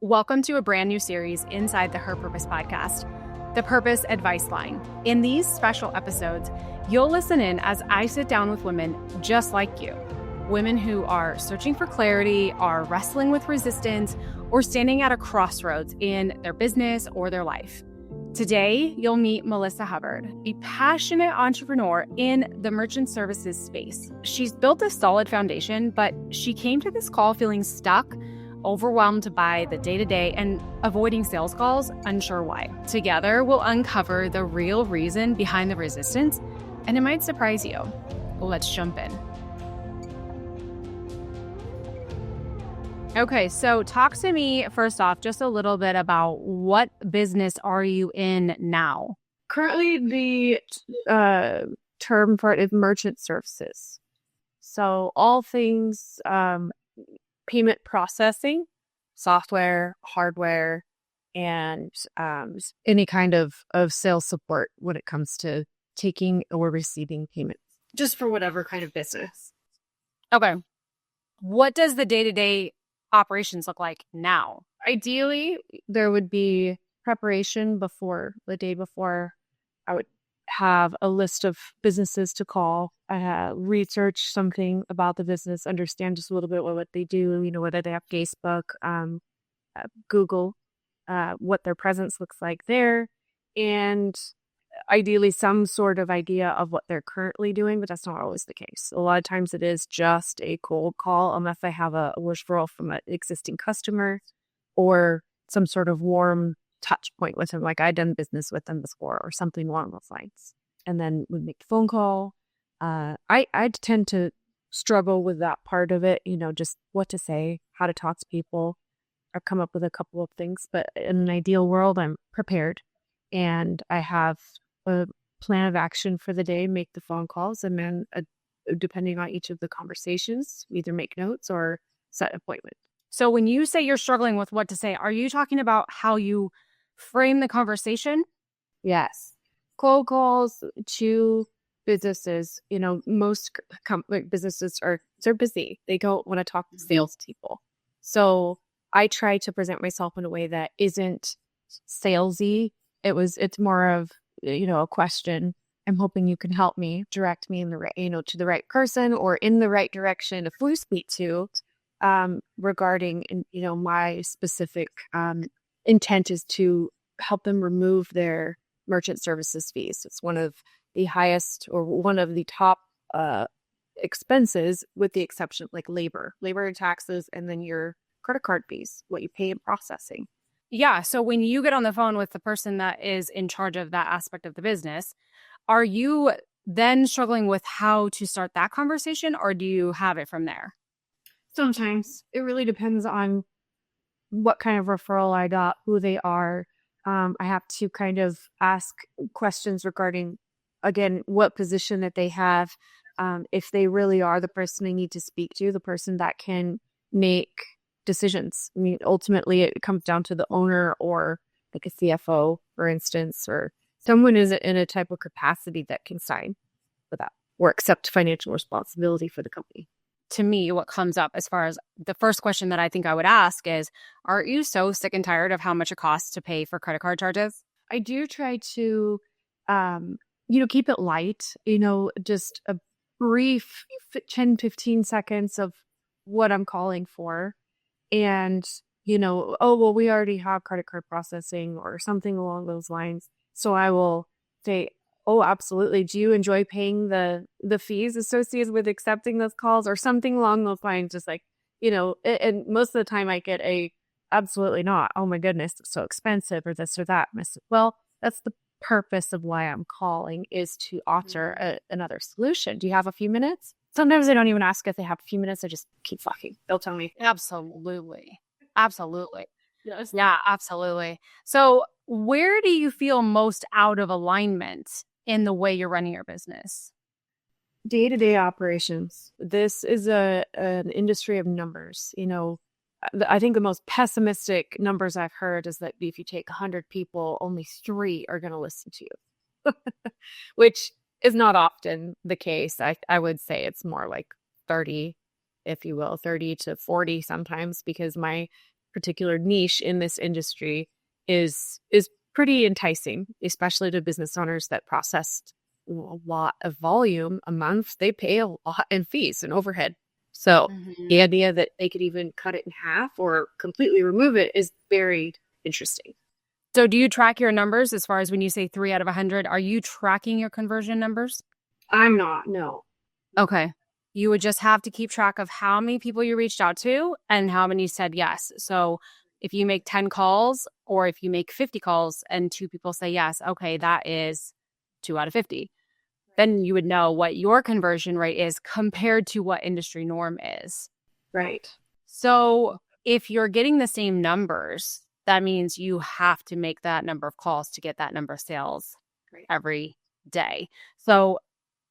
Welcome to a brand new series inside the Her Purpose podcast, The Purpose Advice Line. In these special episodes, you'll listen in as I sit down with women just like you. Women who are searching for clarity, are wrestling with resistance, or standing at a crossroads in their business or their life. Today, you'll meet Melisa Hubbard, a passionate entrepreneur in the merchant services space. She's built a solid foundation, but she came to this call feeling stuck, overwhelmed by the day-to-day, and avoiding sales calls, unsure why. Together, we'll uncover the real reason behind the resistance, and it might surprise you. Let's jump in. Okay, so talk to me first off just a little bit about what business are you in now? Currently, the term for it is merchant services. So all things payment processing, software, hardware, and any kind of sales support when it comes to taking or receiving payments, just for whatever kind of business. Okay. What does the day-to-day operations look like now? Ideally, there would be preparation before the day before. I would have a list of businesses to call, research something about the business, understand just a little bit what they do, whether they have Facebook, Google, what their presence looks like there, and ideally some sort of idea of what they're currently doing, but that's not always the case. A lot of times it is just a cold call unless I have a referral from an existing customer or some sort of warm touch point with them, like I'd done business with them before or something along those lines. And then we'd make the phone call. I tend to struggle with that part of it, just what to say, how to talk to people. I've come up with a couple of things, but in an ideal world, I'm prepared and I have a plan of action for the day, make the phone calls, and then depending on each of the conversations, either make notes or set an appointment. So when you say you're struggling with what to say, are you talking about how you frame the conversation? Yes. Cold calls to businesses, most businesses they're busy. They don't want to talk to salespeople. So I try to present myself in a way that isn't salesy. It's more of, a question. I'm hoping you can help me, direct me in the right, to the right person or in the right direction if we speak to, regarding, my specific intent is to help them remove their merchant services fees. It's one of the highest or one of the top expenses, with the exception of like labor and taxes, and then your credit card fees, what you pay in processing. Yeah. So when you get on the phone with the person that is in charge of that aspect of the business, are you then struggling with how to start that conversation, or do you have it from there? Sometimes. It really depends on what kind of referral I got, who they are. I have to kind of ask questions regarding, again, what position that they have, if they really are the person I need to speak to, the person that can make decisions. I mean, ultimately, it comes down to the owner or like a CFO, for instance, or someone is in a type of capacity that can sign for that or accept financial responsibility for the company. To me, what comes up as far as the first question that I think I would ask is, are you so sick and tired of how much it costs to pay for credit card charges? I do try to, keep it light, just a brief 10, 15 seconds of what I'm calling for. And, we already have credit card processing or something along those lines. So I will say, oh, absolutely. Do you enjoy paying the fees associated with accepting those calls or something along those lines? Just like, and most of the time I get absolutely not. Oh my goodness, it's so expensive or this or that. Well, that's the purpose of why I'm calling, is to offer another solution. Do you have a few minutes? Sometimes I don't even ask if they have a few minutes. I just keep talking. They'll tell me. Absolutely. Absolutely. Yes. Yeah, absolutely. So where do you feel most out of alignment in the way you're running your business? Day-to-day operations. This is an industry of numbers. I think the most pessimistic numbers I've heard is that if you take 100 people, only 3 are going to listen to you, which is not often the case. I would say it's more like 30, if you will, 30 to 40 sometimes, because my particular niche in this industry is pretty enticing, especially to business owners that process a lot of volume a month. They pay a lot in fees and overhead. So the idea that they could even cut it in half or completely remove it is very interesting. So do you track your numbers as far as when you say 3 out of 100? Are you tracking your conversion numbers? I'm not, no. Okay. You would just have to keep track of how many people you reached out to and how many said yes. So if you make 10 calls or if you make 50 calls and 2 people say yes, okay, that is 2 out of 50. Then you would know what your conversion rate is compared to what industry norm is. Right. So if you're getting the same numbers, that means you have to make that number of calls to get that number of sales every day. So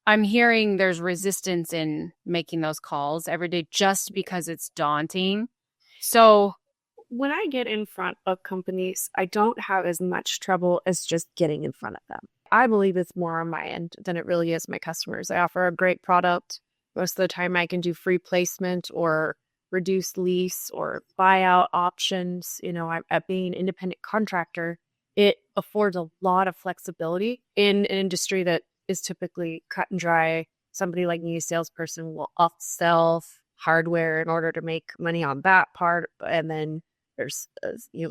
I'm hearing there's resistance in making those calls every day just because it's daunting. So when I get in front of companies, I don't have as much trouble as just getting in front of them. I believe it's more on my end than it really is my customers. I offer a great product. Most of the time I can do free placement or reduced lease or buyout options. You know, at being an independent contractor, it affords a lot of flexibility in an industry that is typically cut and dry. Somebody like me, a salesperson, will upsell hardware in order to make money on that part. And then there's,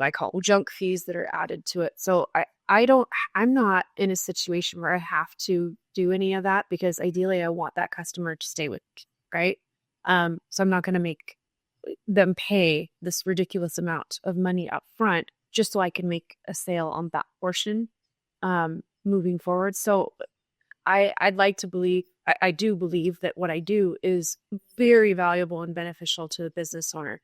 I call junk fees that are added to it. So I'm not in a situation where I have to do any of that because ideally I want that customer to stay with me, right? So I'm not going to make them pay this ridiculous amount of money up front just so I can make a sale on that portion moving forward. So I'd like to believe, I do believe that what I do is very valuable and beneficial to the business owner.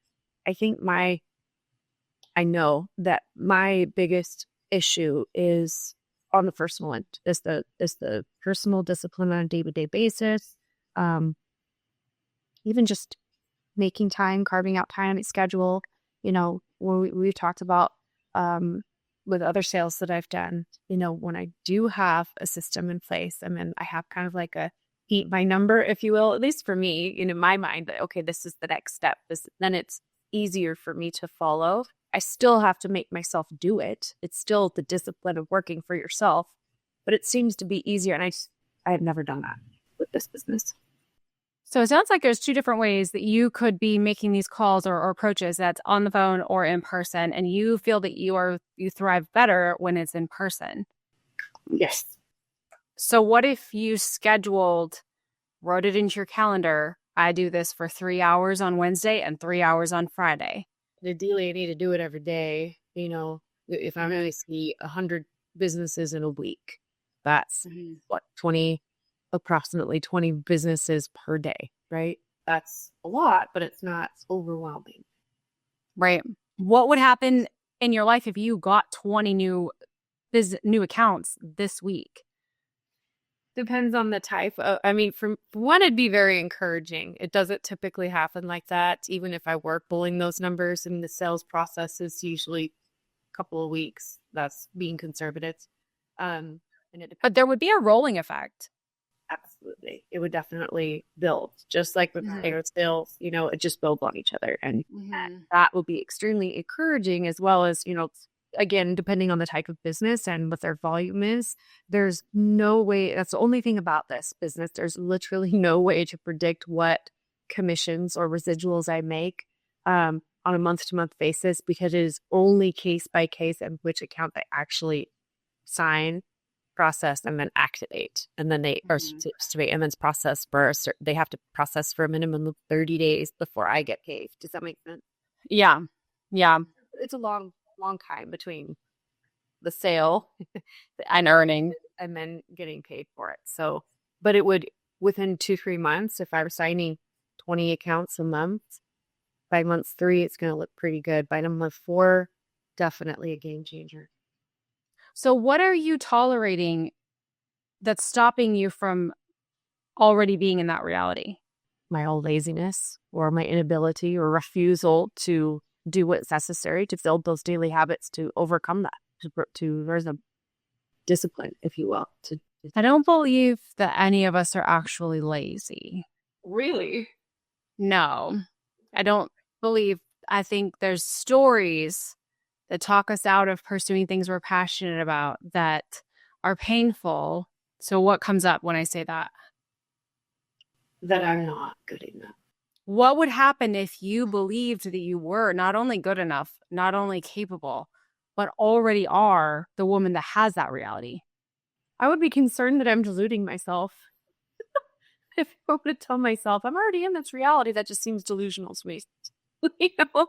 I know that my biggest issue is on the personal end, is the personal discipline on a day-to-day basis. Even just making time, carving out time at schedule. You know, when we've talked about with other sales that I've done, you know, when I do have a system in place, I mean, I have kind of like a eat my number, if you will, at least for me, in my mind, that, okay, this is the next step. Then it's easier for me to follow. I still have to make myself do it. It's still the discipline of working for yourself, but it seems to be easier. And I have never done that with this business. So it sounds like there's 2 different ways that you could be making these calls or approaches, that's on the phone or in person, and you feel that you thrive better when it's in person. Yes. So what if you wrote it into your calendar, I do this for 3 hours on Wednesday and 3 hours on Friday? Ideally, I need to do it every day. You know, if I'm going to see 100 businesses in a week, that's approximately 20 businesses per day, right? That's a lot, but it's not overwhelming. Right. What would happen in your life if you got 20 new accounts this week? Depends on the type. I mean, for one, it'd be very encouraging. It doesn't typically happen like that. Even if I work pulling those numbers, and the sales process is usually a couple of weeks. That's being conservative. And but there would be a rolling effect. Absolutely. It would definitely build, just like with sales, you know, it just builds on each other. And that will be extremely encouraging, as well as, you know, again, depending on the type of business and what their volume is, there's no way. That's the only thing about this business. There's literally no way to predict what commissions or residuals I make on a month-to-month basis, because it is only case by case and which account they actually sign, process, and then activate. And then they are activate, and then it's processed they have to process for a minimum of 30 days before I get paid. Does that make sense? Yeah. Yeah. It's a long time between the sale and earning and then getting paid for it. So, but it would, within 2-3 months, if I were signing 20 accounts a month, by month 3, it's going to look pretty good. By month 4, definitely a game changer. So what are you tolerating that's stopping you from already being in that reality? My old laziness, or my inability or refusal to do what's necessary to build those daily habits to overcome that, there's a discipline, if you will. I don't believe that any of us are actually lazy. Really? No, I don't believe. I think there's stories that talk us out of pursuing things we're passionate about that are painful. So what comes up when I say that? That I'm not good enough. What would happen if you believed that you were not only good enough, not only capable, but already are the woman that has that reality? I would be concerned that I'm deluding myself. If I were to tell myself I'm already in this reality, that just seems delusional to me. You know?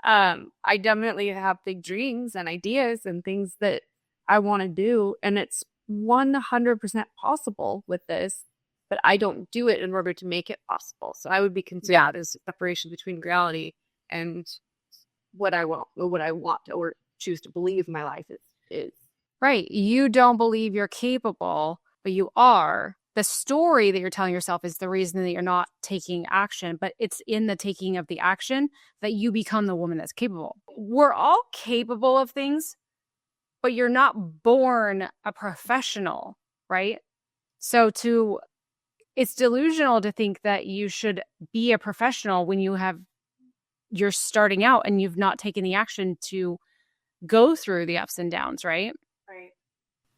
I definitely have big dreams and ideas and things that I want to do, and it's 100% possible with this, but I don't do it in order to make it possible. So I would be concerned there's a separation between reality and what I want, or choose to believe my life is. Right. You don't believe you're capable, but you are. The story that you're telling yourself is the reason that you're not taking action, but it's in the taking of the action that you become the woman that's capable. We're all capable of things, but you're not born a professional, right? So it's delusional to think that you should be a professional when you're starting out and you've not taken the action to go through the ups and downs, right? Right.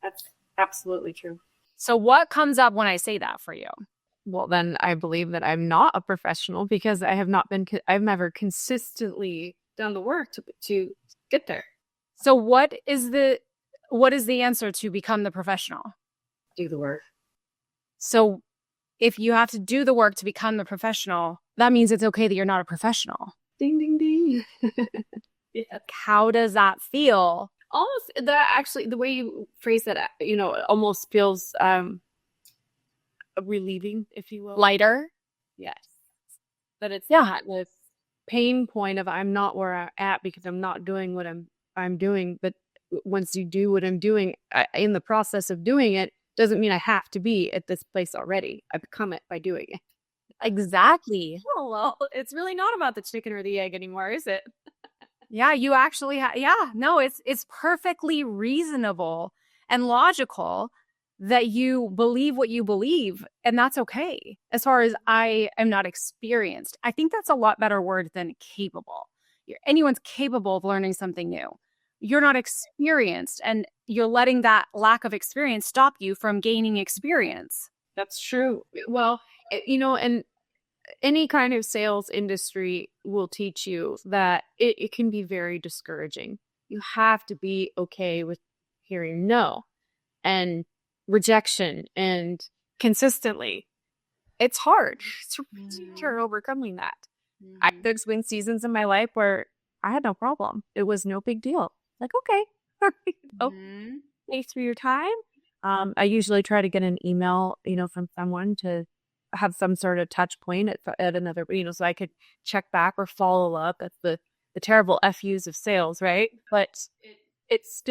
That's absolutely true. So what comes up when I say that for you? Well, then I believe that I'm not a professional because I've never consistently done the work to get there. So what is the answer to become the professional? Do the work. So if you have to do the work to become the professional, that means it's okay that you're not a professional. Ding, ding, ding. Yeah. How does that feel? Almost that actually, the way you phrase that, almost feels relieving, if you will. Lighter? Yes. But it's not the pain point of I'm not where I'm at because I'm not doing what I'm doing. But once you do what I'm doing, in the process of doing it, doesn't mean I have to be at this place already. I become it by doing it. Exactly. Oh, well, it's really not about the chicken or the egg anymore, is it? Yeah, you actually no, it's perfectly reasonable and logical that you believe what you believe, and that's okay. As far as I am not experienced, I think that's a lot better word than capable. Anyone's capable of learning something new. You're not experienced, and you're letting that lack of experience stop you from gaining experience. That's true. Well, and any kind of sales industry will teach you that it can be very discouraging. You have to be okay with hearing no and rejection and consistently. It's hard. It's hard overcoming that. There's been seasons in my life where I had no problem. It was no big deal. Like, okay. Thanks for your time. I usually try to get an email, from someone to have some sort of touch point at another, so I could check back or follow up at the terrible FUs of sales, right? But it's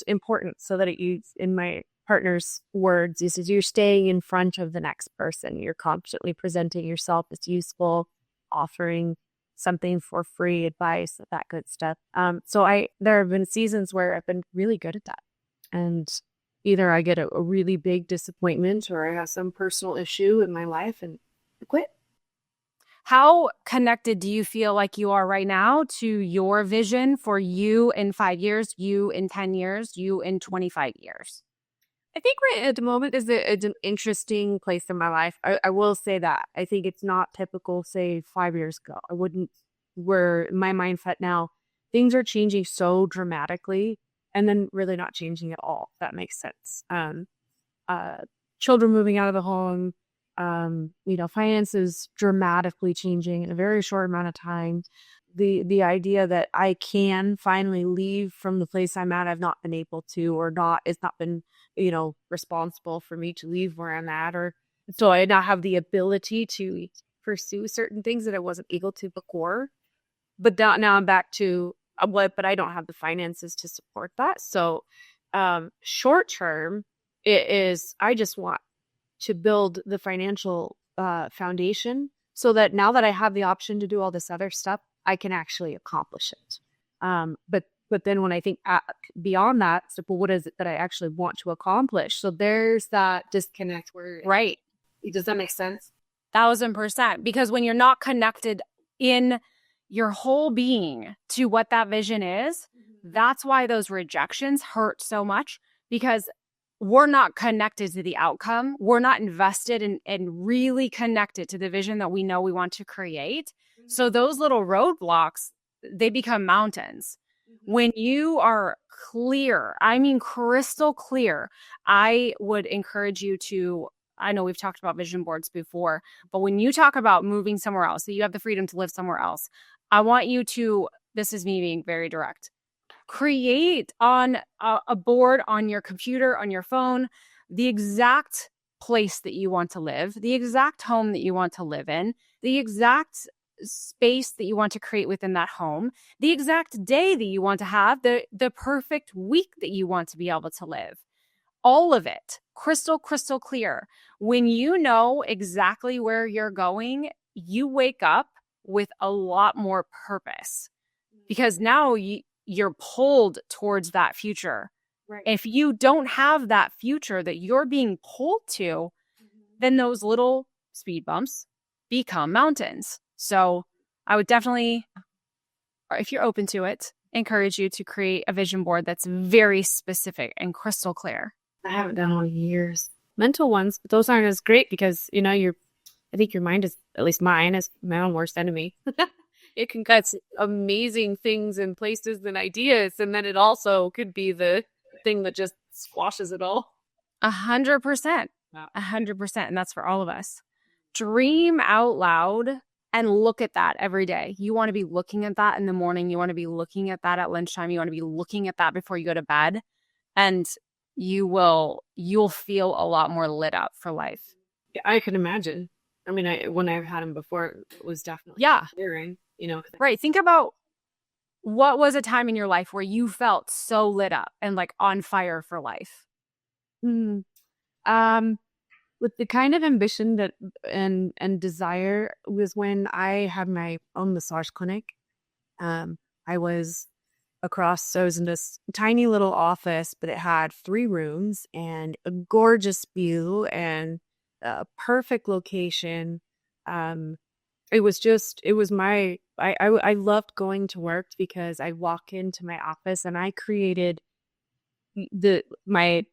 important so that in my partner's words, he says, you're staying in front of the next person. You're constantly presenting yourself as useful, offering something for free, advice, that good stuff. So there have been seasons where I've been really good at that. And either I get a really big disappointment or I have some personal issue in my life and I quit. How connected do you feel like you are right now to your vision for you in 5 years, you in 10 years, you in 25 years? I think right at the moment it's an interesting place in my life. I will say that. I think it's not typical, say, 5 years ago. I wouldn't, where my mindset now, things are changing so dramatically and then really not changing at all. If that makes sense. Children moving out of the home, finances dramatically changing in a very short amount of time. The idea that I can finally leave from the place I'm at, I've not been able to, or not, it's not been, responsible for me to leave where I'm at, or so I now have the ability to pursue certain things that I wasn't able to before. But now I'm back to but I don't have the finances to support that. So short term, it is, I just want to build the financial foundation so that now that I have the option to do all this other stuff, I can actually accomplish it. But then when I think beyond that, it's like, well, what is it that I actually want to accomplish? So there's that disconnect where, right. Does that make sense? 1,000%. Because when you're not connected in your whole being to what that vision is. That's why those rejections hurt so much, because we're not connected to the outcome. We're not invested and really connected to the vision that we know we want to create. So those little roadblocks, they become mountains. When you are clear, I mean crystal clear, I would encourage you to, I know we've talked about vision boards before, but when you talk about moving somewhere else, so you have the freedom to live somewhere else, I want you to, this is me being very direct, create on a board on your computer, on your phone, the exact place that you want to live, the exact home that you want to live in, the exact space that you want to create within that home, the exact day that you want to have, the perfect week that you want to be able to live. All of it, crystal clear. When you know exactly where you're going, you wake up with a lot more purpose, because now you're pulled towards that future. Right. If you don't have that future that you're being pulled to, then those little speed bumps become mountains. So I would definitely, if you're open to it, encourage you to create a vision board that's very specific and crystal clear. I haven't done one in years. Mental ones, but those aren't as great because, I think your mind is, at least mine, is my own worst enemy. It can catch amazing things and places and ideas, and then it also could be the thing that just squashes it all. 100%. 100%. And that's for all of us. Dream out loud and look at that every day. You want to be looking at that in the morning. You want to be looking at that at lunchtime. You want to be looking at that before you go to bed. And you'll feel a lot more lit up for life. Yeah, I can imagine. I mean, when I've had them before, it was definitely clearing, Right. Think about what was a time in your life where you felt so lit up and like on fire for life. With the kind of ambition that and desire was when I had my own massage clinic. I was I was in this tiny little office, but it had 3 rooms and a gorgeous view and a perfect location. I loved going to work because I walk into my office and I created my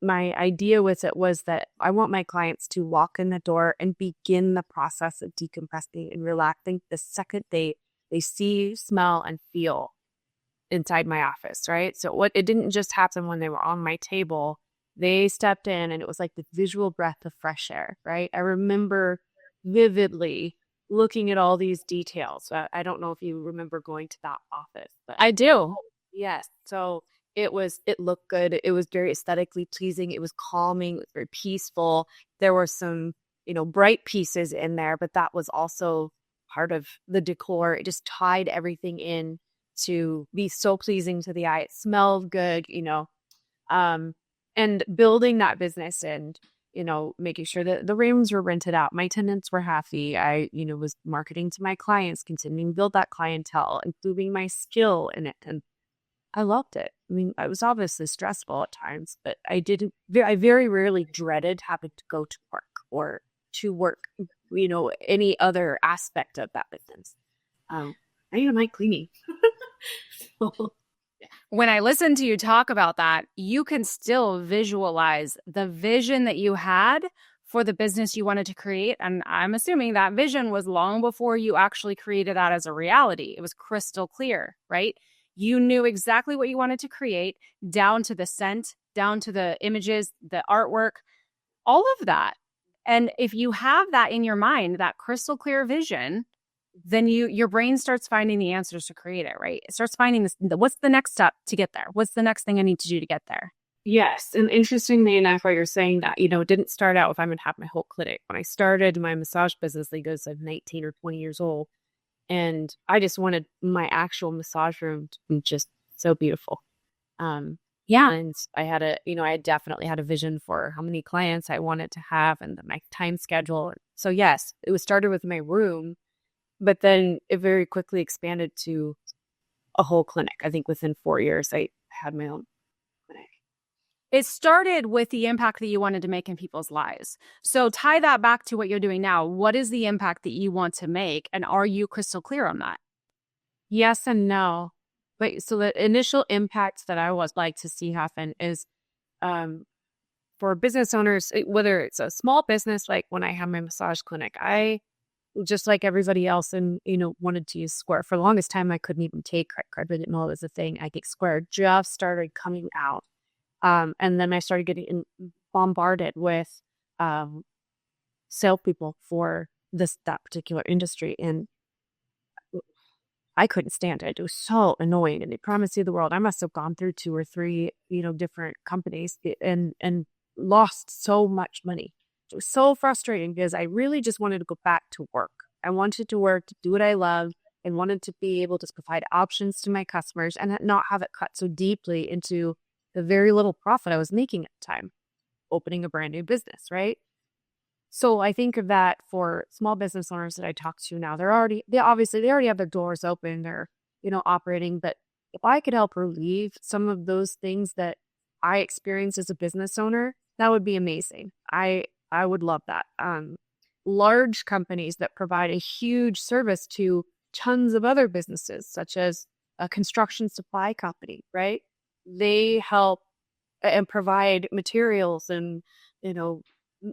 idea with it was that I want my clients to walk in the door and begin the process of decompressing and relaxing the second they see, smell, and feel inside my office, right? So it didn't just happen when they were on my table. They stepped in and it was like the visual breath of fresh air, right? I remember vividly looking at all these details. I don't know if you remember going to that office, but I do. Yes. So it looked good. It was very aesthetically pleasing. It was calming. It was very peaceful. There were some, bright pieces in there, but that was also part of the decor. It just tied everything in to be so pleasing to the eye. It smelled good, and building that business and, making sure that the rooms were rented out. My tenants were happy. I, was marketing to my clients, continuing to build that clientele, improving my skill in it. And I loved it. I mean, it was obviously stressful at times, but I very rarely dreaded having to go to work or to work, any other aspect of that business. I even like cleaning. When I listen to you talk about that, you can still visualize the vision that you had for the business you wanted to create. And I'm assuming that vision was long before you actually created that as a reality. It was crystal clear, right? You knew exactly what you wanted to create, down to the scent, down to the images, the artwork, all of that. And if you have that in your mind, that crystal clear vision, then your brain starts finding the answers to create it, right? It starts finding this, what's the next step to get there? What's the next thing I need to do to get there? Yes. And interestingly enough, while you're saying that, it didn't start out with I'm going to have my whole clinic. When I started my massage business, I was like 19 or 20 years old. And I just wanted my actual massage room to be just so beautiful. Yeah. And I had I definitely had a vision for how many clients I wanted to have and my time schedule. So yes, it was started with my room, but then it very quickly expanded to a whole clinic. I think within 4 years, I had my own clinic. It started with the impact that you wanted to make in people's lives. So tie that back to what you're doing now. What is the impact that you want to make? And are you crystal clear on that? Yes and no. But so the initial impact that I would like to see happen is for business owners, whether it's a small business, like when I have my massage clinic, I just like everybody else and, wanted to use Square. For the longest time, I couldn't even take credit card. I didn't know it was a thing. I think Square just started coming out. And then I started getting bombarded with salespeople for that particular industry. And I couldn't stand it. It was so annoying. And they promised you the world. I must have gone through 2 or 3, different companies and lost so much money. It was so frustrating because I really just wanted to go back to work. I wanted to work, to do what I love, and wanted to be able to provide options to my customers and not have it cut so deeply into the very little profit I was making at the time, opening a brand new business, right? So I think of that for small business owners that I talk to now. They already have their doors open. They're, operating. But if I could help relieve some of those things that I experienced as a business owner, that would be amazing. I would love that. Large companies that provide a huge service to tons of other businesses, such as a construction supply company, right? They help and provide materials and,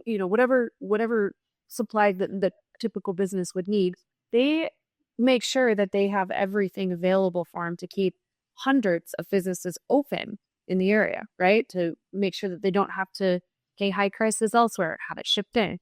whatever supply that the typical business would need. They make sure that they have everything available for them to keep hundreds of businesses open in the area, right? To make sure that they don't have to pay high prices elsewhere, have it shipped in.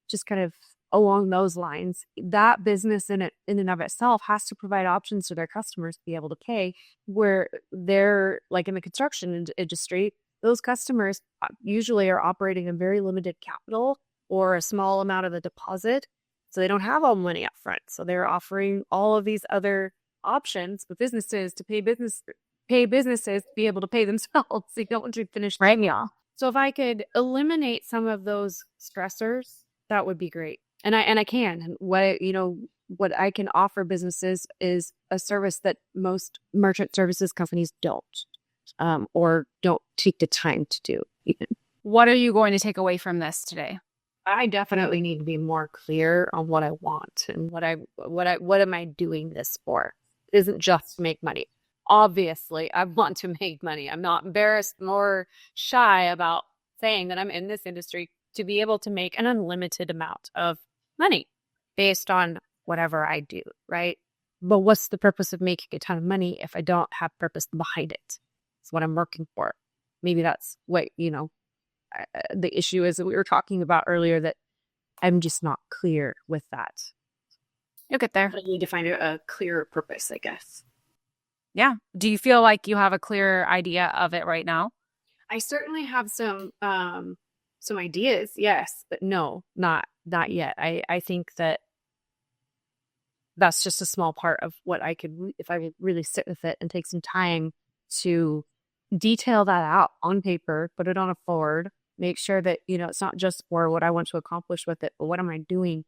Just kind of along those lines, that business in and of itself has to provide options to their customers to be able to pay, where they're like in the construction industry, those customers usually are operating in very limited capital or a small amount of the deposit. So they don't have all the money up front. So they're offering all of these other options for businesses to pay businesses to be able to pay themselves. They don't want to finish right now. So if I could eliminate some of those stressors, that would be great. And I can. And what I can offer businesses is a service that most merchant services companies don't, or don't take the time to do even. What are you going to take away from this today? I definitely need to be more clear on what I want and what am I doing this for? It isn't just to make money. Obviously, I want to make money. I'm not embarrassed nor shy about saying that I'm in this industry to be able to make an unlimited amount of money based on whatever I do, right? But what's the purpose of making a ton of money if I don't have purpose behind it? It's what I'm working for. Maybe that's what, the issue is that we were talking about earlier, that I'm just not clear with that. You'll get there. I need to find a clearer purpose, I guess. Yeah. Do you feel like you have a clearer idea of it right now? I certainly have some ideas, yes, but no, not yet. I think that's just a small part of what I could, if I would really sit with it and take some time to detail that out on paper, put it on a forward, make sure that, it's not just for what I want to accomplish with it, but what am I doing?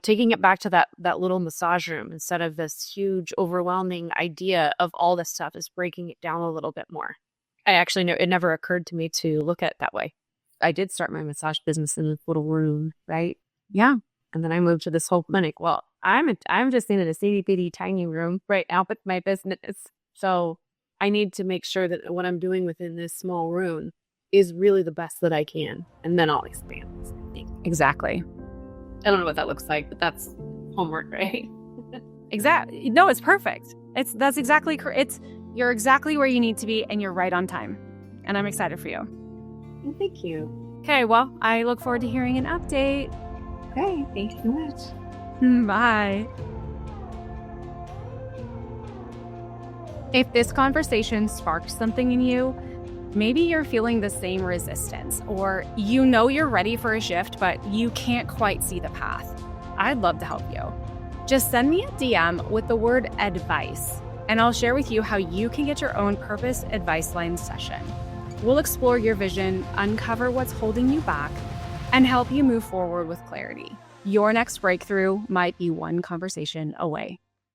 Taking it back to that little massage room instead of this huge, overwhelming idea of all this stuff, is breaking it down a little bit more. I actually know it never occurred to me to look at it that way. I did start my massage business in this little room, right? Yeah. And then I moved to this whole clinic. Well, I'm just in a itty-bitty tiny room right now with my business. So I need to make sure that what I'm doing within this small room is really the best that I can. And then I'll expand. Exactly. I don't know what that looks like, but that's homework, right? Exactly. No, it's perfect. That's exactly correct. You're exactly where you need to be, and you're right on time. And I'm excited for you. Thank you. Okay, well, I look forward to hearing an update. Okay, thank you so much. Bye. If this conversation sparked something in you, maybe you're feeling the same resistance, or you're ready for a shift, but you can't quite see the path. I'd love to help you. Just send me a DM with the word advice, and I'll share with you how you can get your own purpose advice line session. We'll explore your vision, uncover what's holding you back, and help you move forward with clarity. Your next breakthrough might be one conversation away.